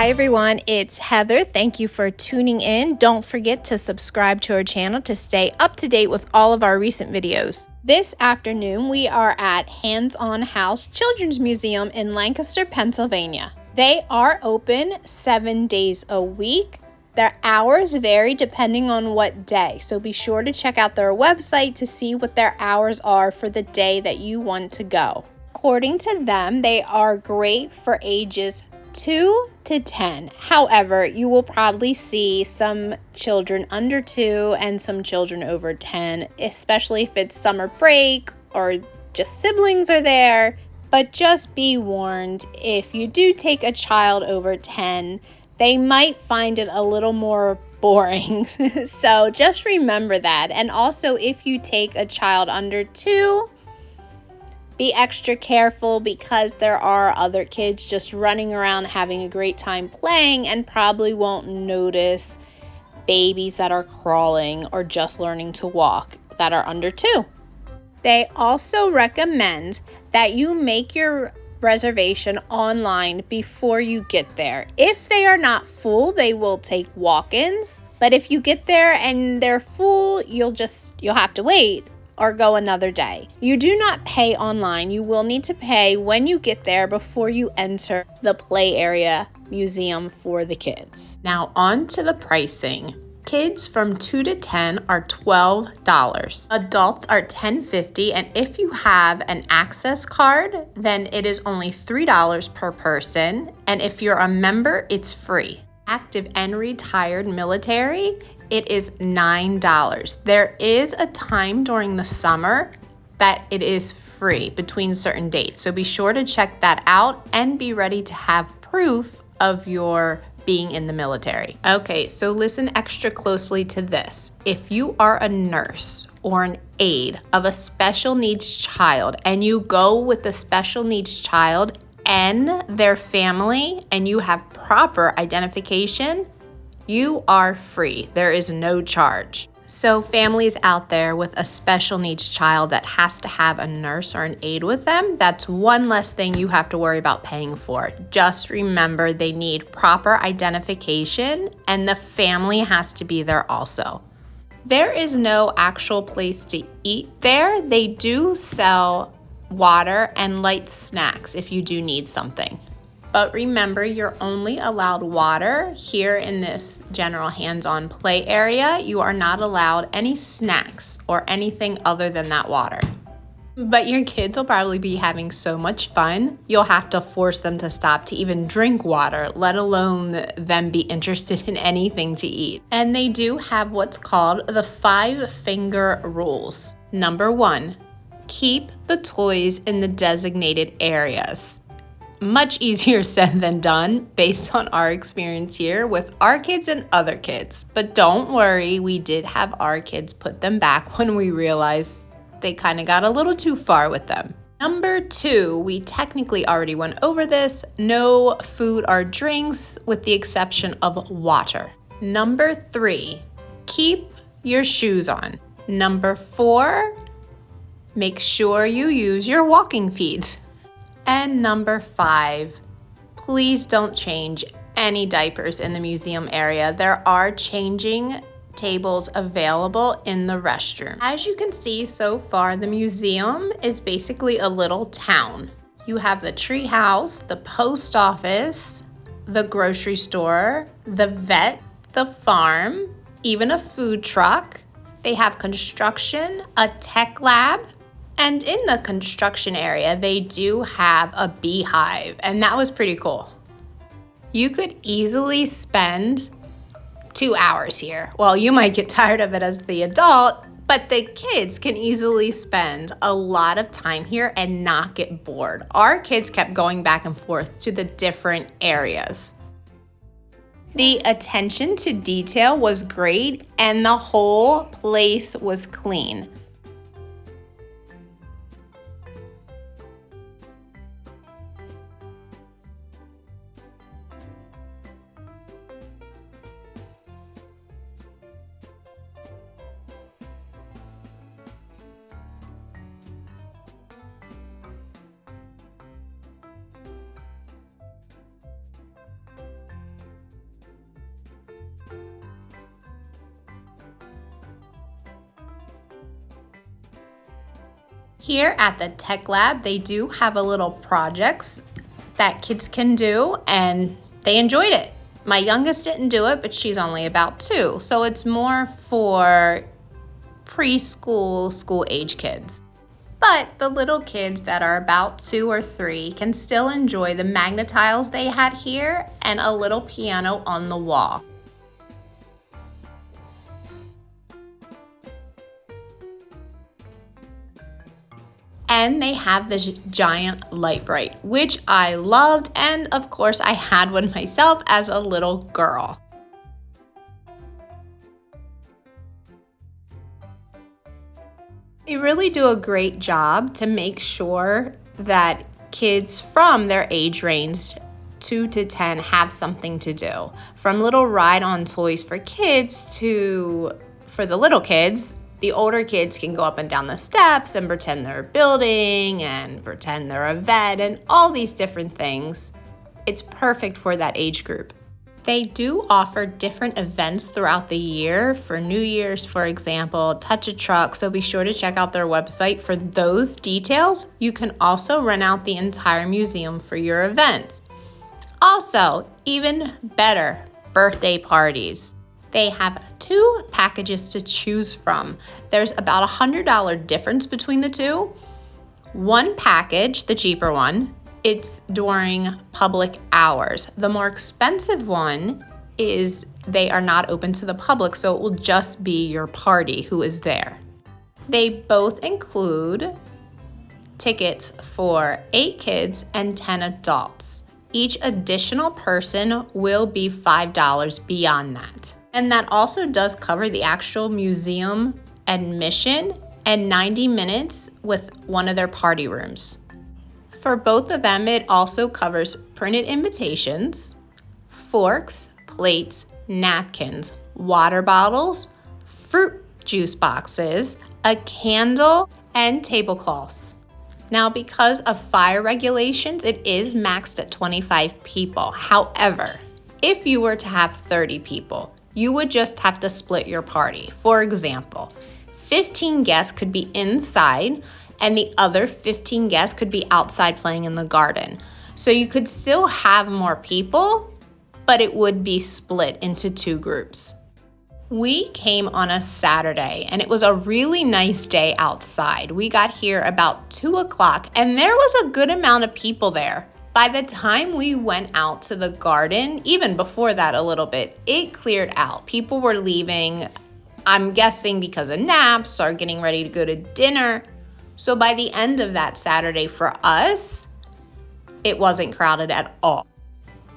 Hi everyone, it's Heather. Thank you for tuning in. Don't forget to subscribe to our channel to stay up to date with all of our recent videos. This afternoon, we are at Hands On House Children's Museum in Lancaster, Pennsylvania. They are open 7 days a week. Their hours vary depending on what day, so be sure to check out their website to see what their hours are for the day that you want to go. According to them, they are great for ages 2 to 10. However, you will probably see some children under 2 and some children over 10, especially if it's summer break or just siblings are there. But just be warned, if you do take a child over 10, they might find it a little more boring. So just remember that. And also, if you take a child under 2, be extra careful because there are other kids just running around having a great time playing and probably won't notice babies that are crawling or just learning to walk that are under 2. They also recommend that you make your reservation online before you get there. If they are not full, they will take walk-ins, but if you get there and they're full, you'll have to wait or go another day. You do not pay online. You will need to pay when you get there before you enter the play area museum for the kids. Now on to the pricing. Kids from 2 to 10 are $12. Adults are $10.50, and if you have an access card, then it is only $3 per person, and if you're a member, it's free. Active and retired military, it is $9. There is a time during the summer that it is free between certain dates, so be sure to check that out and be ready to have proof of your being in the military. Okay, so listen extra closely to this. If you are a nurse or an aide of a special needs child and you go with the special needs child and their family and you have proper identification, you are free. There is no charge. So families out there with a special needs child that has to have a nurse or an aide with them, that's one less thing you have to worry about paying for. Just remember they need proper identification and the family has to be there also. There is no actual place to eat there. They do sell water and light snacks if you do need something. But remember, you're only allowed water here in this general hands-on play area. You are not allowed any snacks or anything other than that water. But your kids will probably be having so much fun, you'll have to force them to stop to even drink water, let alone them be interested in anything to eat. And they do have what's called the 5-finger rules. Number 1, keep the toys in the designated areas. Much easier said than done based on our experience here with our kids and other kids. But don't worry, we did have our kids put them back when we realized they kind of got a little too far with them. Number 2, we technically already went over this. No food or drinks with the exception of water. Number 3, keep your shoes on. Number 4, make sure you use your walking feet. And number 5, please don't change any diapers in the museum area. There are changing tables available in the restroom. As you can see so far, the museum is basically a little town. You have the tree house, the post office, the grocery store, the vet, the farm, even a food truck. They have construction, a tech lab, and in the construction area, they do have a beehive, and that was pretty cool. You could easily spend 2 hours here. Well, you might get tired of it as the adult, but the kids can easily spend a lot of time here and not get bored. Our kids kept going back and forth to the different areas. The attention to detail was great, and the whole place was clean. Here at the Tech Lab, they do have a little projects that kids can do, and they enjoyed it. My youngest didn't do it, but she's only about 2, so it's more for preschool, school age kids. But the little kids that are about 2 or 3 can still enjoy the magnetiles they had here and a little piano on the wall. And they have this giant light bright, which I loved, and of course I had one myself as a little girl. They really do a great job to make sure that kids from their age range 2 to 10 have something to do. From little ride-on toys for kids to, for the little kids, the older kids can go up and down the steps and pretend they're building and pretend they're a vet and all these different things. It's perfect for that age group. They do offer different events throughout the year. For New Year's, for example, Touch a Truck, so be sure to check out their website for those details. You can also rent out the entire museum for your event. Also, even better, birthday parties. They have 2 packages to choose from. There's about $100 difference between the two. One package, the cheaper one, it's during public hours. The more expensive one is they are not open to the public, so it will just be your party who is there. They both include tickets for 8 kids and 10 adults. Each additional person will be $5 beyond that. And that also does cover the actual museum admission and 90 minutes with one of their party rooms. For both of them, it also covers printed invitations, forks, plates, napkins, water bottles, fruit juice boxes, a candle, and tablecloths. Now, because of fire regulations, it is maxed at 25 people. However, if you were to have 30 people, you would just have to split your party. For example, 15 guests could be inside, and the other 15 guests could be outside playing in the garden. So you could still have more people, but it would be split into 2 groups. We came on a Saturday, and it was a really nice day outside. We got here about 2 o'clock, and there was a good amount of people there. By the time we went out to the garden, even before that a little bit, it cleared out. People were leaving, I'm guessing because of naps or getting ready to go to dinner. So by the end of that Saturday for us, it wasn't crowded at all.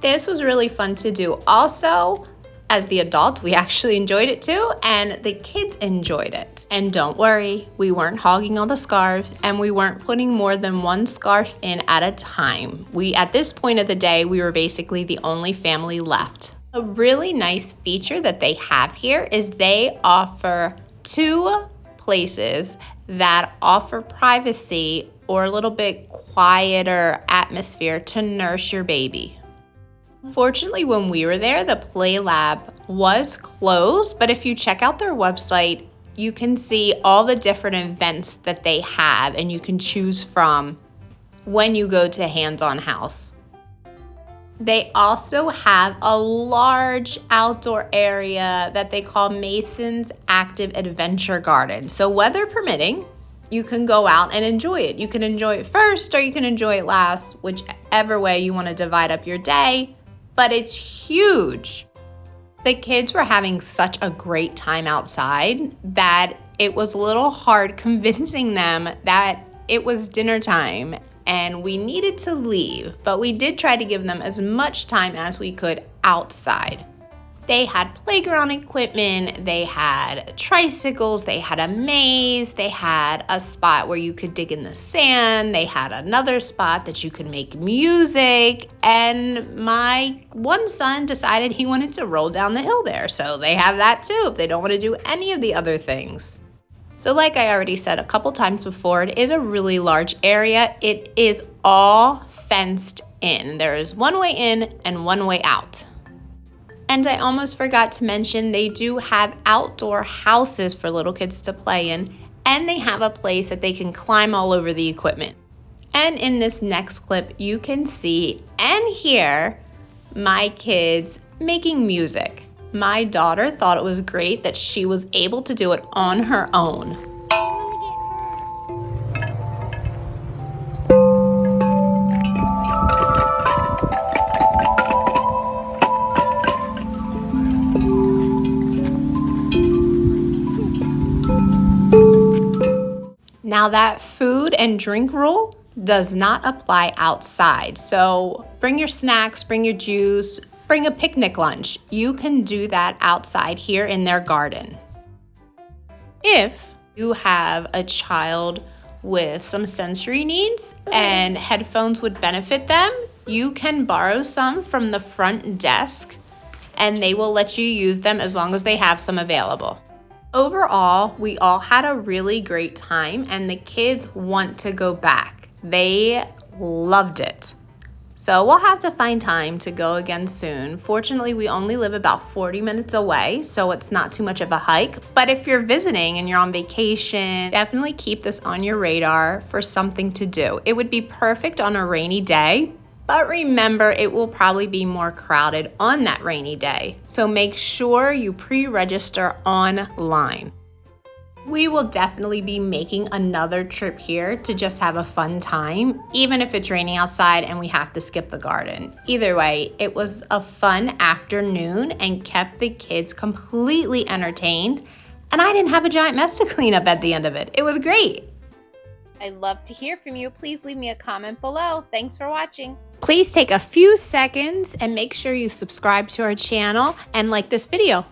This was really fun to do. Also, as the adults, we actually enjoyed it too, and the kids enjoyed it. And don't worry, we weren't hogging all the scarves, and we weren't putting more than 1 scarf in at a time. At this point of the day, we were basically the only family left. A really nice feature that they have here is they offer 2 places that offer privacy or a little bit quieter atmosphere to nurse your baby. Fortunately, when we were there, the Play Lab was closed, but if you check out their website, you can see all the different events that they have, and you can choose from when you go to Hands on House. They also have a large outdoor area that they call Mason's Active Adventure Garden. So weather permitting, you can go out and enjoy it. You can enjoy it first or you can enjoy it last, whichever way you want to divide up your day, but it's huge. The kids were having such a great time outside that it was a little hard convincing them that it was dinner time and we needed to leave, but we did try to give them as much time as we could outside. They had playground equipment, they had tricycles, they had a maze, they had a spot where you could dig in the sand, they had another spot that you could make music, and my one son decided he wanted to roll down the hill there, so they have that too if they don't want to do any of the other things. So like I already said a couple times before, it is a really large area. It is all fenced in. There is one way in and one way out. And I almost forgot to mention, they do have outdoor houses for little kids to play in and they have a place that they can climb all over the equipment. And in this next clip, you can see and hear my kids making music. My daughter thought it was great that she was able to do it on her own. Now that food and drink rule does not apply outside. So bring your snacks, bring your juice, bring a picnic lunch. You can do that outside here in their garden. If you have a child with some sensory needs and headphones would benefit them, you can borrow some from the front desk and they will let you use them as long as they have some available. Overall, we all had a really great time and the kids want to go back. They loved it. So we'll have to find time to go again soon. Fortunately, we only live about 40 minutes away, so it's not too much of a hike. But if you're visiting and you're on vacation, definitely keep this on your radar for something to do. It would be perfect on a rainy day, but remember, it will probably be more crowded on that rainy day. So make sure you pre-register online. We will definitely be making another trip here to just have a fun time, even if it's raining outside and we have to skip the garden. Either way, it was a fun afternoon and kept the kids completely entertained, and I didn't have a giant mess to clean up at the end of it. It was great. I'd love to hear from you. Please leave me a comment below. Thanks for watching. Please take a few seconds and make sure you subscribe to our channel and like this video.